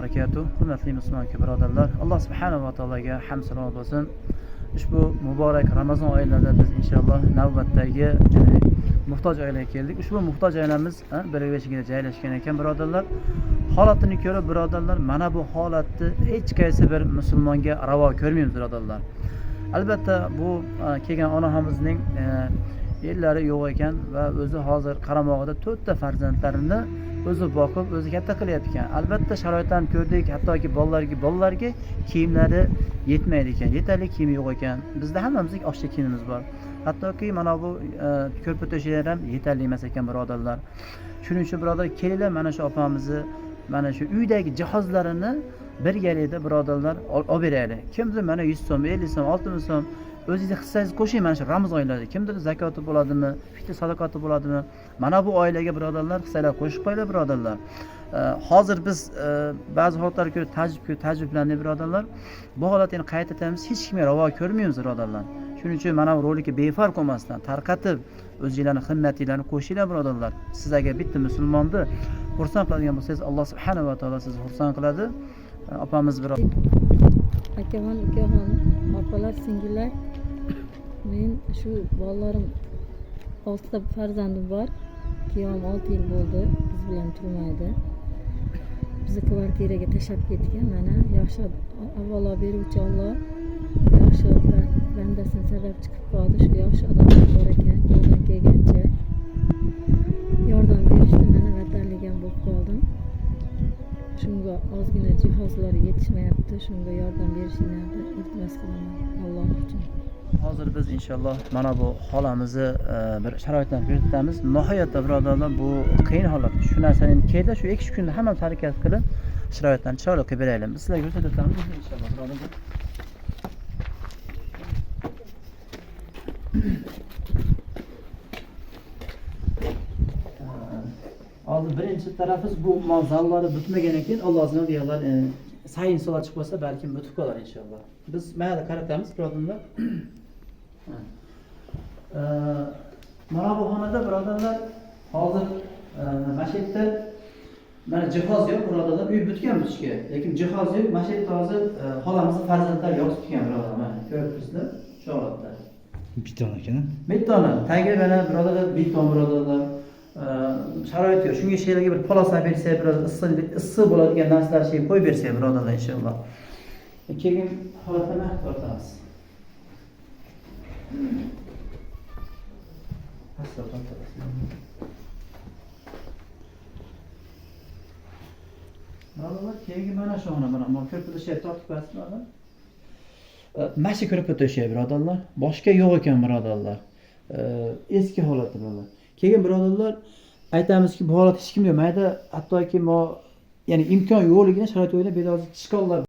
barakatuh. Hurmatli musulmon birodarlar, Alloh subhanahu va taologa hamd sanolar bo'lsin. Ushbu muborak Ramazon oylarida biz inshaalloh navbatdagi muhtoj oilaga keldik. Ushbu muhtoj oilamiz Belgiyada joylashgan ekan birodarlar. Holatini ko'rib birodarlar, mana bu holatni hech qaysi bir musulmonga ravo ko'rmaymiz birodarlar. Albatta bu kelgan onamizning yillari yo'q ekan va o'zi hozir qaramog'ida 4 ta farzandlarini o'zi boqib, o'zi katta qilyapti. Albatta sharoitlarni ko'rdik, hattoki bolalarga kiyimlari yetmaydi ekan, yetarli kiyim yo'q ekan. Bizda hammamizning oshcha kiyimimiz bor. Hattoki mana bu ko'rpa to'shaklar ham yetarli emas ekan birodarlar. Shuning uchun birodar, kelinglar mana shu opamizni mana shu uydagi jihozlarini birgalikda birodarlar olib beraylik. Kimdir mana 100 so'm, 50 so'm, 60 so'm o'zingizni hissangiz qo'shing mana shu Ramazon oylarida. Kimdir zakoti bo'ladimi, fitr sadaqati bo'ladimi? Mana bu oilaga birodarlar hissalar qo'shib qo'yinglar birodarlar. Hozir biz ba'zi holatlarga ko'ra tajriblandik birodarlar. Bu holatni qayd etamiz, hech kimga ravo ko'rmaymiz birodarlar. Shuning uchun mana bu rolikni befarq olmasdan tarqatib, o'zingizlarning himmatinglarni qo'shinglar birodarlar. Siz agar bitta musulmonni xursand qiladigan bo'lsangiz, Alloh subhanahu va taolo sizni xursand qiladi. Opamiz birodar. Akaman, ukaxon, opalar, singillar. Men shu bolalarim 6 ta farzandim bor. Kuyovim 6 yil bo'ldi biz bilan turmaydi. Bizni kvartiraga tashlab ketgan. Mana yaxshi avvalo beruvchi Alloh yaxshi bandasini sabab chiqib qoldi. Shu yaxshi odamlar bor ekan, qo'ldan kelgancha yordam berishdi. Mana vatanligam bo'lib qoldim. Shunga ozgina jihozlar yetishmayapti. Shunga yordam berishinglarni iltimos qilaman Alloh uchun. Hozir biz inshaalloh mana bu holamizni bir sharoitlarni ko'rsatamiz. Nihoyatda birodarlar, bu qiyin holat. Shu narsani keyda shu 2-3 kunda hamma harakat qilib sharoitlarni chiroyli qilib beraylik. Biz sizlarga ko'rsatamiz inshaalloh birodarlar. Hozir birinchi tarafimiz bu zallari bitmagan ekan, Alloh azizlar deyarlar sayin so'la chiqib qolsa balkim bitib qolar inshaalloh. Biz mayda qaratamiz birodarlar. Mana bu xonada birodarlar hozir mana shu yerda mana jihoz yo'q birodarlar, uy bitgan bitishga, lekin jihoz yo'q. Mana shu yerda hozir xolamizning farzandlari yotibgan birodarlar, mana ko'rib turibsizlar shu holatda. Beton ekan. Betona, tagi mana birodarlar beton birodarlar. Sharoit yo'q. Shunga şeylarga bir polosa bersa, biroz issiq bo'ladigan narsalar qo'yib bersa birodarlar inshaalloh. Keyin holatini tortamiz. Birodarlar, keyin mana shu mana ko'rpa to'shak tortib qo'yasizlar. Mana shu ko'rpa to'shak birodarlar, boshqa yo'q ekan birodarlar. Eski holatda birodarlar. Keyin birodarlar aytamizki, bu holat hech kim yo'q. Mayda hattoki ya'ni imkon yo'qligini sharoit o'ylab bedozit chiqollar.